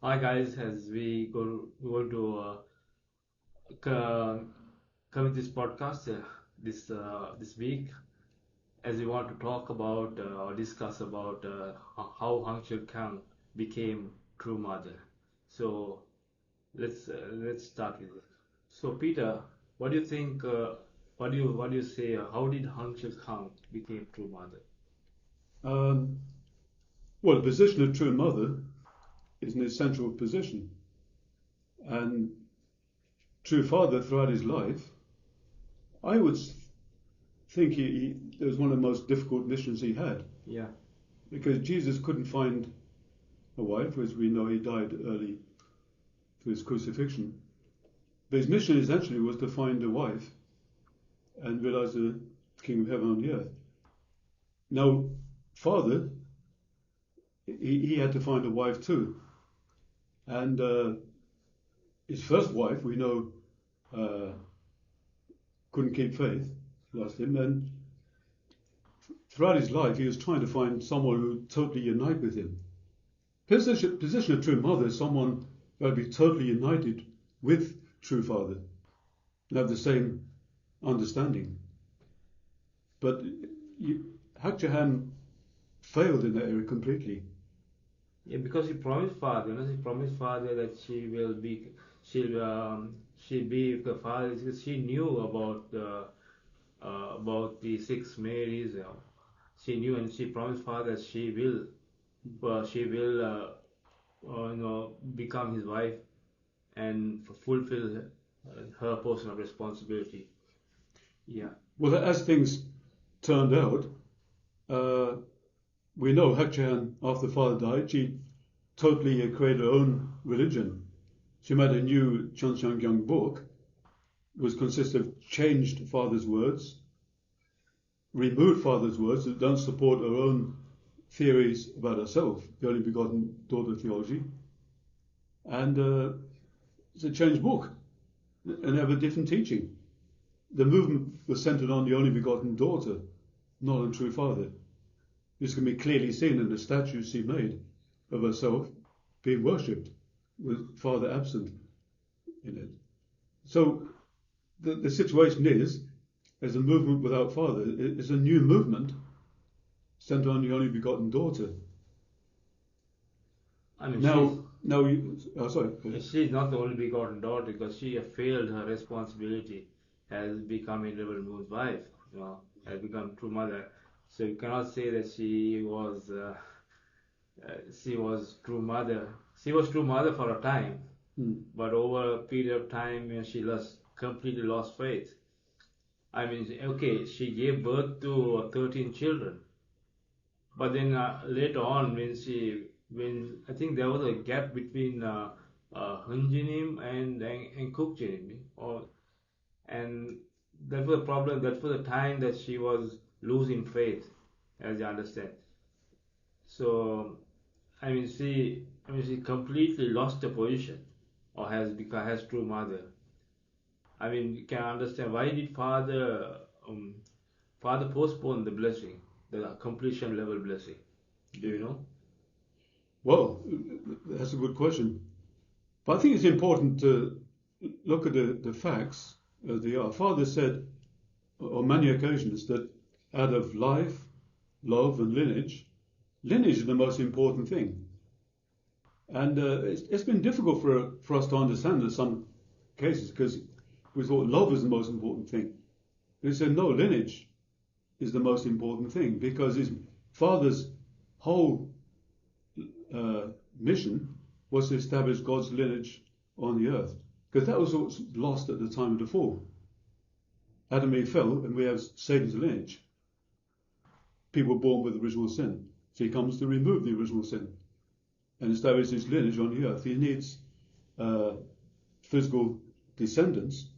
Hi guys, as we go to come with this podcast this week, as we want to talk about or discuss about how Han Sil Kang became true mother. So let's start with it. So Peter, what do you think? What do you say? How did Han Sil Kang became true mother? Um, well, the position of true mother is an essential position, and true father throughout his life, I would think it was one of the most difficult missions he had, Yeah, because Jesus couldn't find a wife, as we know he died early for his crucifixion. But his mission essentially was to find a wife and realize the King of Heaven on the earth. Now, father, he had to find a wife too, and his first wife, we know, uh, couldn't keep faith, lost him, and throughout his life he was trying to find someone who would totally unite with him. Position of true mother is someone who would be totally united with true father and have the same understanding. But Hakchahan failed in that area completely. yeah, because he promised father that she'll be the father. Because she knew about the six Marys. She knew, and she promised father that she will become his wife and fulfill her portion of responsibility. Yeah, Well, as things turned out, uh, we know Hakchahan, after father died, she totally created her own religion. She made a new Cheongshangyang book, which consists of changed father's words, removed father's words that don't support her own theories about herself, the only begotten daughter theology, and it's a changed book and have a different teaching. The movement was centered on the only begotten daughter, not on true father. This can be clearly seen in the statues she made of herself being worshipped with father absent in it. So the situation is, as a movement without father, it's a new movement centered on the only begotten daughter. I mean Sorry. she's not the only begotten daughter because she have failed her responsibility, has become a rebel wife, has become true mother. So you cannot say that she was true mother. She was true mother for a time, but over a period of time, she completely lost faith. I mean, okay, she gave birth to 13 children, but then later on, when I think there was a gap between Hyung Jin Nim and Kook Jin Nim, and that was the problem. That was the time that she was losing faith, as I understand. So she completely lost the position, or has true mother. I mean, you can understand why did father postpone the blessing, the completion level blessing? Do you know? Well, that's a good question. But I think it's important to look at the facts as they are. Father said on many occasions that out of life, love, and lineage is the most important thing. And it's been difficult for us to understand in some cases because we thought love is the most important thing. But he said, no, lineage is the most important thing because his father's whole mission was to establish God's lineage on the earth. Because that was what was lost at the time of the fall. Adam and Eve fell, and we have Satan's lineage. People born with original sin. So he comes to remove the original sin and establish his lineage on the earth. He needs physical descendants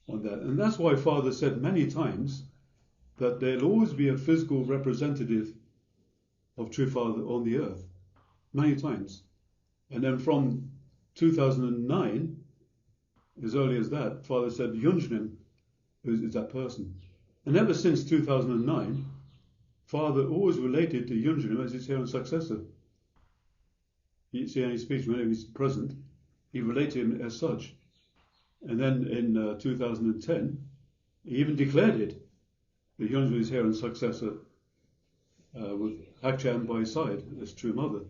on that. And that's why Father said many times that there'll always be a physical representative of true Father on the earth. Many times. And then from 2009, as early as that, Father said Hyung Jin Nim is that person. And ever since 2009, Father always related to Hyung Jin Nim as his Heir and successor. He speaks whenever he's present. He related him as such. And then in 2010, he even declared it. The Hyung Jin Nim's heir and successor, with Hakchan by his side as true mother.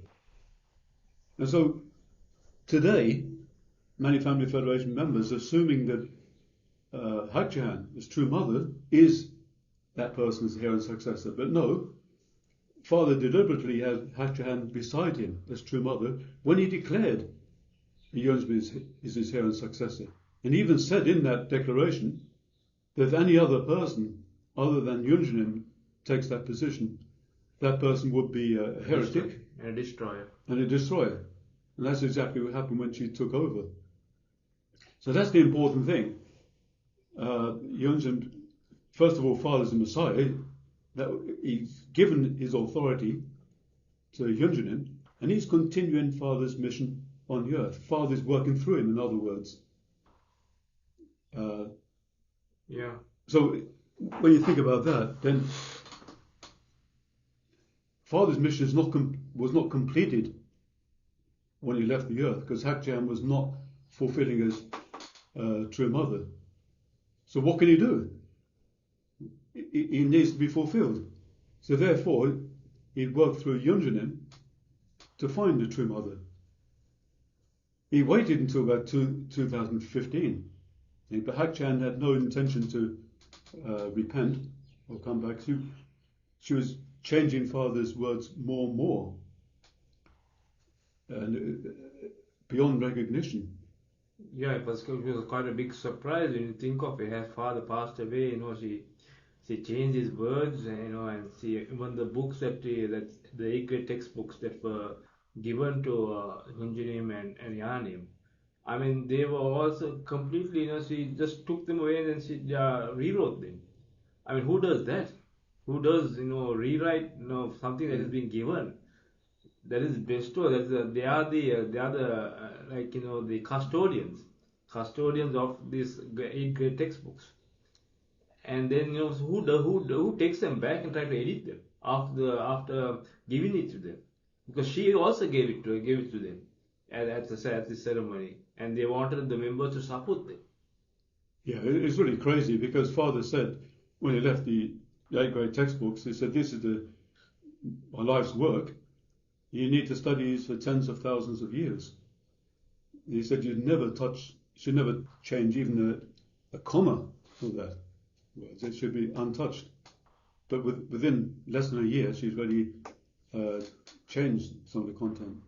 And so today, many Family Federation members, assuming that Hakchan, as true mother, is that person's heir and successor. But no, Father deliberately had Hakchan beside him as true mother when he declared Hyung Jin Nim is his heir and successor. And he even said in that declaration that if any other person other than Hyung Jin Nim takes that position, that person would be a heretic and a destroyer. And that's exactly what happened when she took over. So that's the important thing. Hyung Jin, first of all, Father's the Messiah. That he's given his authority to Hyung Jin Nim, and he's continuing Father's mission on the earth. Father's working through him, in other words. So when you think about that, then Father's mission was not completed when he left the earth, because Hakchan was not fulfilling his true mother. So what can he do? He needs to be fulfilled. So therefore, he worked through Hyung Jin Nim to find the true mother. He waited until about 2015, but Hakchan had no intention to repent or come back. She was changing Father's words more and more, and beyond recognition. Yeah, it was quite a big surprise when you think of it. As Father passed away, she changed his words, and she, even the books that the 8 grade textbooks that were given to Hyung Jin Nim and Yan Nim, I mean, they were also completely, she just took them away and then she rewrote them. I mean, who does that? Who does, rewrite, something that has been given? That is bestowed. They are the custodians of these 8 grade textbooks. And then who takes them back and try to edit them after giving it to them? Because she also gave it to them at the ceremony, and they wanted the members to support them. Yeah, it's really crazy, because Father said when he left the 8 grade textbooks, he said, "This is my life's work. You need to study these for tens of thousands of years." He said you should never change even a comma of that. It should be untouched. But within less than a year, she's already changed some of the content.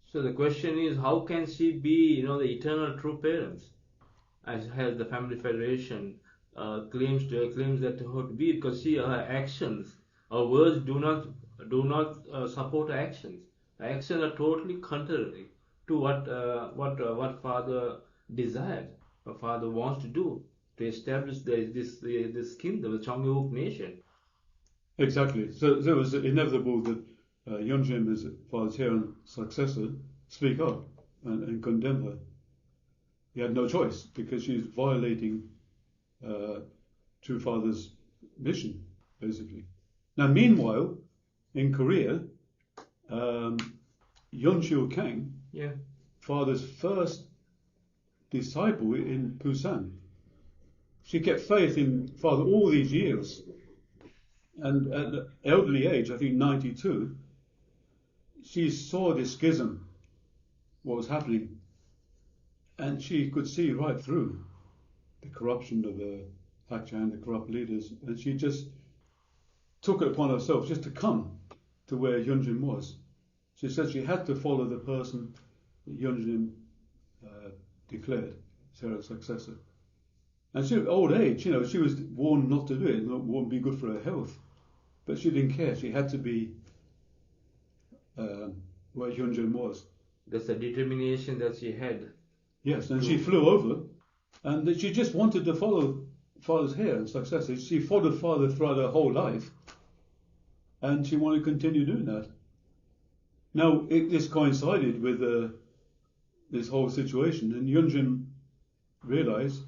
So the question is, how can she be, the eternal true parents, as the Family Federation claims that to her to be, because her actions, her words do not support her actions. Her actions are totally contrary to what Father desired, what Father wants to do, to establish this kingdom, the Chongyuk nation. Exactly. So it was inevitable that Hyung Jin Nim, as Father's heir and successor, speak up and condemn her. He had no choice, because she's violating true Father's mission, basically. Now, meanwhile, in Korea, Han Sil Kang, Father's first disciple in Busan, she kept faith in Father all these years. And at the elderly age, I think 92, she saw this schism, what was happening, and she could see right through the corruption of Hakchan, the corrupt leaders, and she just took it upon herself just to come to where Hyung Jin was. She said she had to follow the person that Hyung Jin declared as her successor. And she, old age, she was warned not to do it, wouldn't be good for her health. But she didn't care. She had to be where Hyung Jin was. That's the determination that she had. Yes, and she flew over, and she just wanted to follow Father's heir and successor. She followed Father throughout her whole life, and she wanted to continue doing that. Now, this coincided with this whole situation, and Hyung Jin realized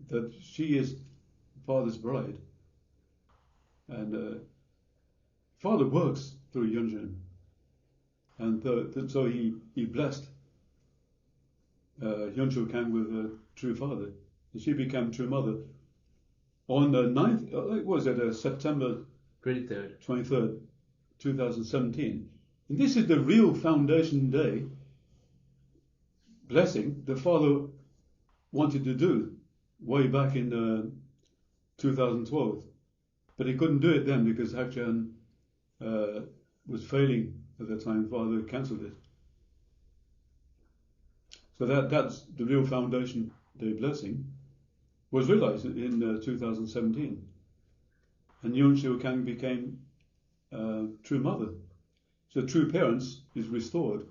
that she is Father's bride. And Father works through Hyung Jin. And so he blessed Hyung Jin Nim with a true father. And she became true mother. On the 9th, September 23rd, 2017. And this is the real foundation day blessing the father wanted to do way back in 2012. But he couldn't do it then because Hakchan was failing at the time. Father cancelled it. So that's the real foundation day blessing was realized in 2017. And Hyung Sil Kang became true mother. So true parents is restored.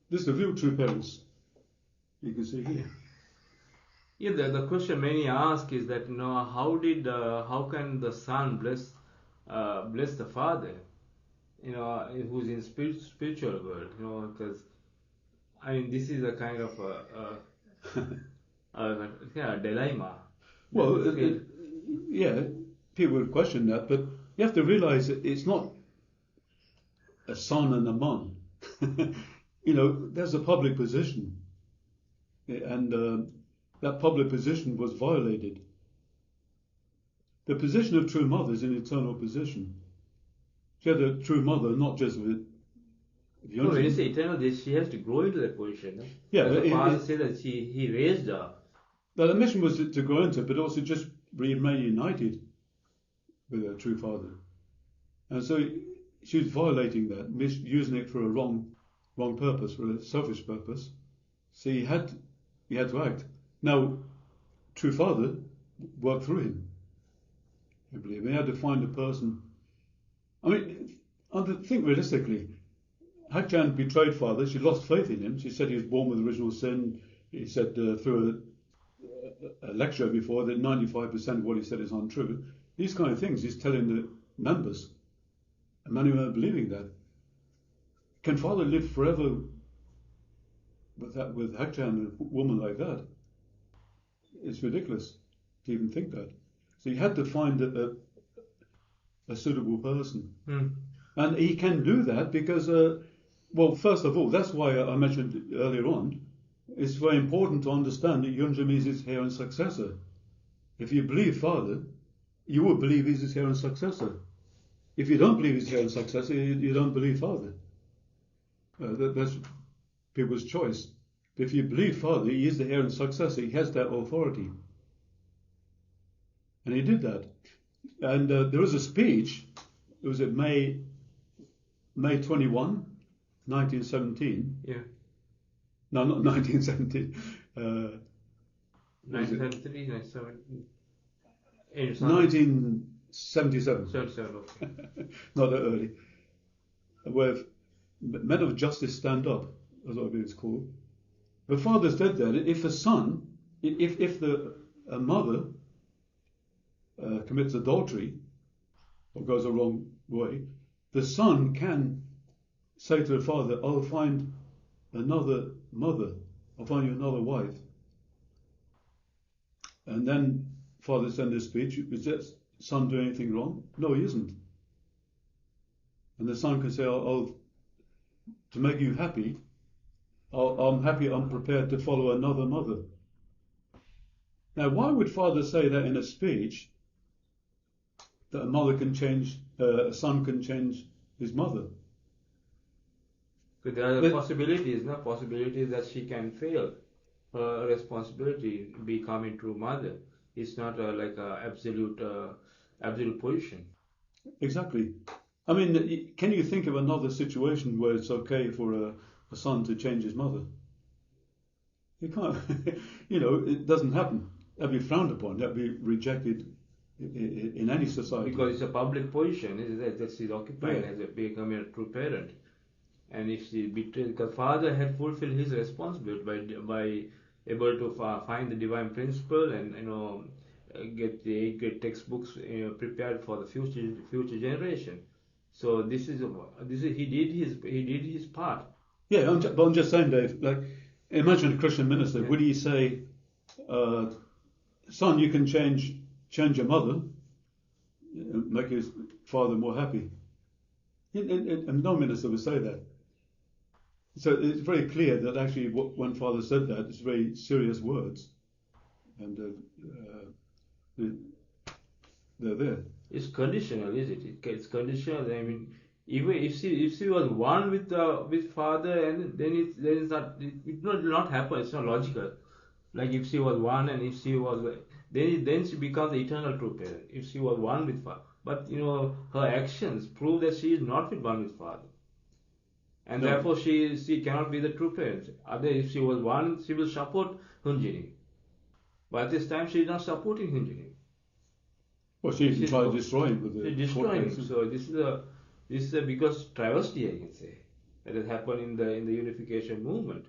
This is the real true parents. You can see here. Yeah, the question many ask is that how can the son bless the father, who's in spiritual world, because I mean this is a kind of a dilemma. Well, people would question that, but you have to realize that it's not a son and a mum. There's a public position, and that public position was violated. The position of true mother is an eternal position. She had a true mother, not just with No, when you say eternal, she has to grow into that position. No? Yeah, the father said that he raised her. The mission was to grow into it, but also just remain united with her true father. And so she was violating that, using it for a wrong purpose, for a selfish purpose. So he had to act. Now, true father worked through him. I believe he had to find a person. I mean, think realistically. Hakchan betrayed father. She lost faith in him. She said he was born with original sin. He said through a lecture before that 95% of what he said is untrue. These kind of things he's telling the members, and many are believing that. Can father live forever with Hakchan, a woman like that? It's ridiculous to even think that. So he had to find a suitable person. And he can do that because, first of all, that's why I mentioned earlier on, it's very important to understand that Hyung Jin Nim is his heir and successor. If you believe father, you will believe he's his heir and successor. If you don't believe he's heir and successor, you don't believe father. That's people's choice. If you believe father, he is the heir and successor, he has that authority. And he did that. And there was a speech, it was at May 21, 1917. Yeah. No, not 1917. 1973, 1917. 1977. 77, okay. Not that early. Where Men of Justice Stand Up, as I believe it's called. The father said that if a son, if a mother commits adultery or goes the wrong way, the son can say to the father, I'll find another mother, I'll find you another wife. And then father said in this speech, is that son doing anything wrong? No, he isn't. And the son can say, to make you happy, I'm happy, I'm prepared to follow another mother. Now, why would father say that in a speech, that a son can change his mother? But there are possibilities that she can fail her responsibility becoming true mother. It's not like a absolute position. Exactly. I mean, can you think of another situation where it's okay for a son to change his mother? You can't. It doesn't happen. That'd be frowned upon. That'd be rejected in any society. Because it's a public position, isn't it? That she's occupying as becoming a true parent. And if she betrayed, the father had fulfilled his responsibility by able to find the divine principle and get the great textbooks prepared for the future generation. So this is he did his part. Yeah, but I'm just saying, Dave. Like, imagine a Christian minister. Would he say, "Son, you can change your mother, make his father more happy"? And no minister would say that. So it's very clear that actually when Father said that, it's very serious words, and they're there. It's conditional, is it? It's conditional. I mean, even if she was one with Father, and then it's not, it will not happen. It's not logical. Like if she was one, and if she was, then she becomes the eternal true parent. If she was one with Father, but her actions prove that she is not with one with Father, and No. therefore she cannot be the true parent. Other, if she was one, she will support Hyung Jin Nim. But at this time, she is not supporting Hyung Jin Nim. Well, she even tried to destroy him with the destroying him. So this is a biggest travesty, I can say, that has happened in the unification movement.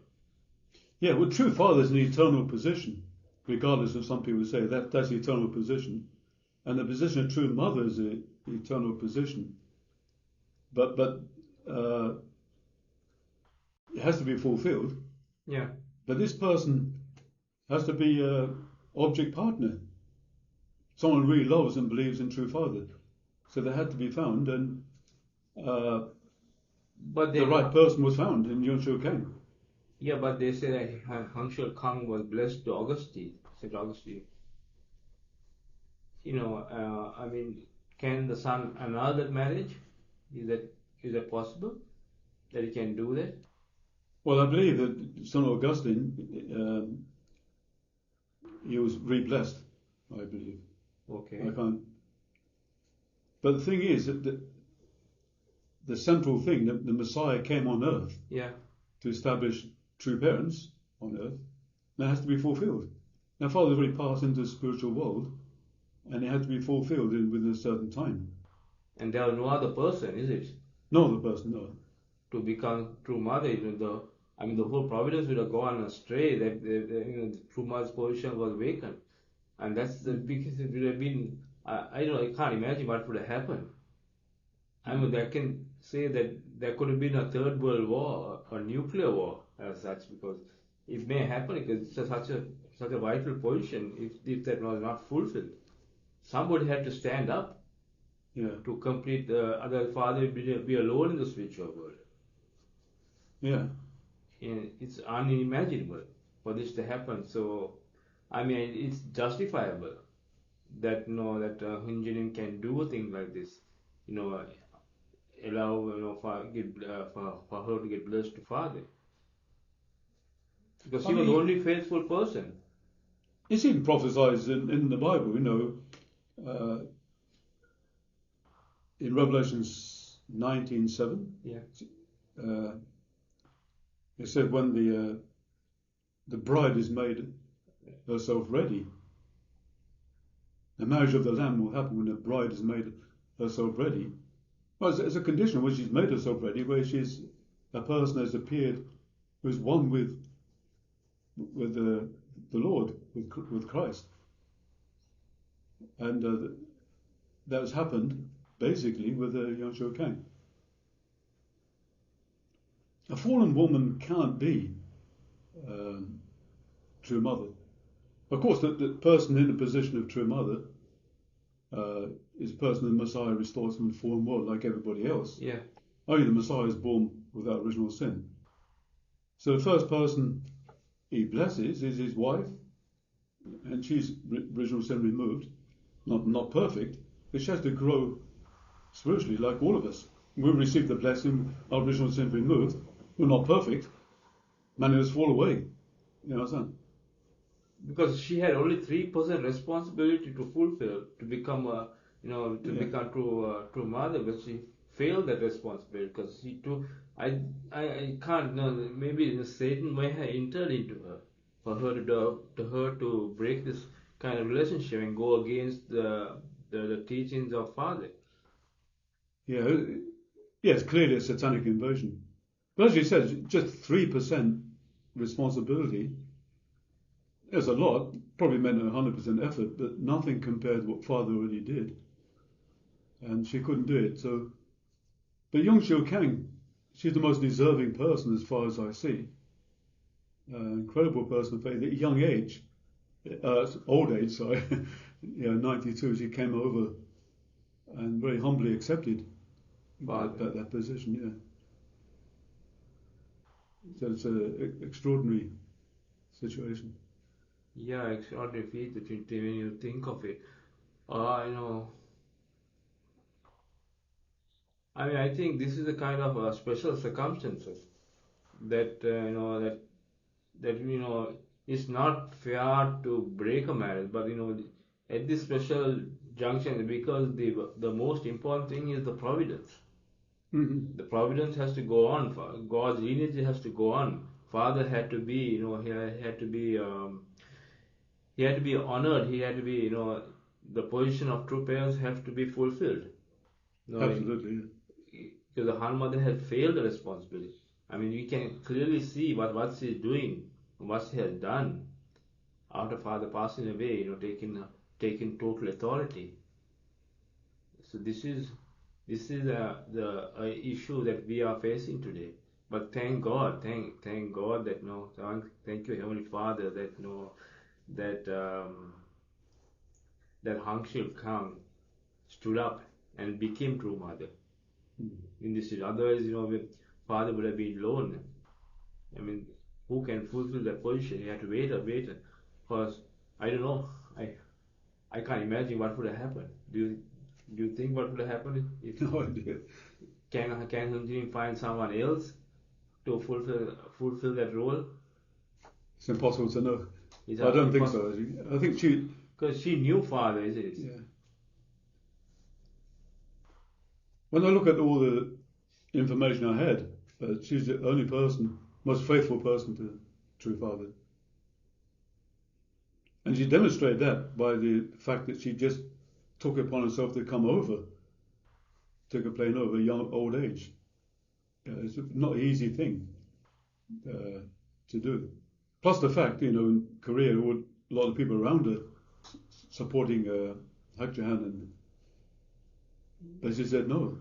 Yeah, well, true father is an eternal position, regardless of some people say that's the eternal position, and the position of true mother is the eternal position. But it has to be fulfilled. Yeah. But this person has to be an object partner, someone who really loves and believes in true father. So they had to be found, and but the right person was found in Hyung Sil Kang. Yeah, but they say that Han Sil Kang was blessed to Augustine, Saint Augustine. I mean, can the son annul that marriage? Is that possible? That he can do that? Well, I believe that St. Augustine, he was re-blessed, I believe. Okay. I can't. But the thing is that the central thing, the Messiah came on earth to establish true parents on earth. That has to be fulfilled. Now, Father's already passed into the spiritual world, and it had to be fulfilled within a certain time. And there was no other person, is it? No other person, no. To become true mother, even though, I mean, the whole providence would have gone astray. That the true mother's position was vacant, and that's because it would have been. I can't imagine what would have happened. I mean, I can say that there could have been a third world war, a nuclear war as such, because it may happen because it's such a vital position. If that was not fulfilled, somebody had to stand up to complete the other. Father would be alone in the spiritual world. Yeah. And it's unimaginable for this to happen. So, I mean, it's justifiable that Hyung Jin Nim can do a thing like this. Allow for her to get blessed to Father, because she was the only faithful person. It's even prophesied in the Bible, in Revelation 19:7. Yeah. It said when the bride is made herself ready, the marriage of the Lamb will happen when the bride is made herself ready. Well, it's a condition where she's made herself ready, where she's a person has appeared who's one with the Lord, with Christ, and that has happened basically with Hyung Sil Kang. A fallen woman can't be true mother. Of course, the person in the position of true mother is a person the Messiah restores from the fallen world like everybody else. Yeah. Only the Messiah is born without original sin. So the first person he blesses is his wife, and she's original sin removed. Not perfect, but she has to grow spiritually like all of us. We receive the blessing, our original sin removed. We're not perfect. Many of us fall away. You know what I'm saying? Because she had only 3% responsibility to fulfill to become become true mother, but she failed that responsibility because she too. I can't know. Maybe Satan may have entered into her for her to break this kind of relationship and go against the teachings of Father. Yeah, yes, clearly a satanic invasion. But as you said, just 3% responsibility. There's a lot, probably meant 100% effort, but nothing compared to what Father already did. And she couldn't do it. So, but Hyung Sil Kang, she's the most deserving person as far as I see. Incredible person of faith. At a young age, old age, sorry, 92, she came over and very humbly accepted that position. So it's an extraordinary situation. Yeah, extraordinary feat when you think of it. You know, I mean, I think this is a kind of special circumstances that it's not fair to break a marriage, but at this special junction, because the most important thing is the providence. Mm-hmm. The providence has to go on. God's lineage has to go on. Father had to be, he had to be honored. He had to be, the position of true parents have to be fulfilled. Absolutely. Because the Han mother had failed the responsibility. I mean, we can clearly see what she's doing, what she has done after father passing away. Taking total authority. So this is the issue that we are facing today. But thank God, thank God that thank you Heavenly Father that that Han Sil Kang stood up and became true mother in this situation. Otherwise, father would have been alone. I mean, who can fulfill that position? He had to wait, because I don't know. I can't imagine what would have happened. Do you think what would have happened if No idea. can Hyung Jin find someone else to fulfill that role? It's impossible to know. Is I that don't think impossible? so. I think she. Because she knew father, is it? Yeah. When I look at all the information I had, she's the only person, most faithful person to true father. And she demonstrated that by the fact that she just took upon herself to come over, took a plane over young old age. It's not an easy thing to do. Plus the fact, in Korea, a lot of people around her supporting Hak Jahan, but she said no,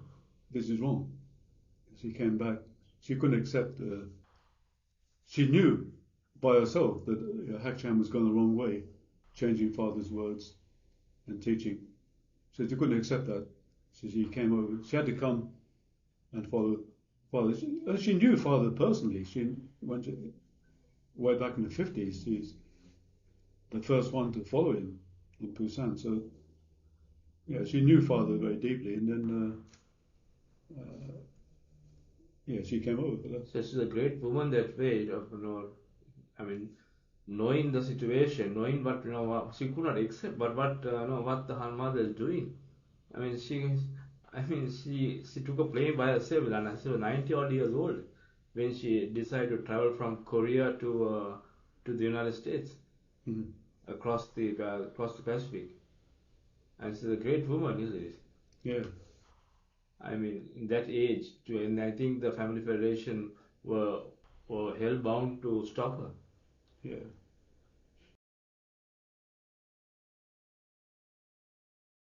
this is wrong. She came back. She couldn't accept. She knew by herself that Hak Jahan was going the wrong way, changing father's words and teaching. So she couldn't accept that. So she came over. She had to come and follow father. She knew father personally. She went way back in the 50s. She's the first one to follow him in Busan. So yeah, she knew father very deeply, and then she came over for that. So she's a great woman that way. I mean, knowing the situation, knowing what she could not accept, but what what the her mother is doing. I mean, she took a plane by herself, and she was 90 odd years old when she decided to travel from Korea to the United States, Mm-hmm. across the Pacific. And she's a great woman, isn't it? Yeah. I mean, in that age, and I think the Family Federation were hell bound to stop her. Yeah.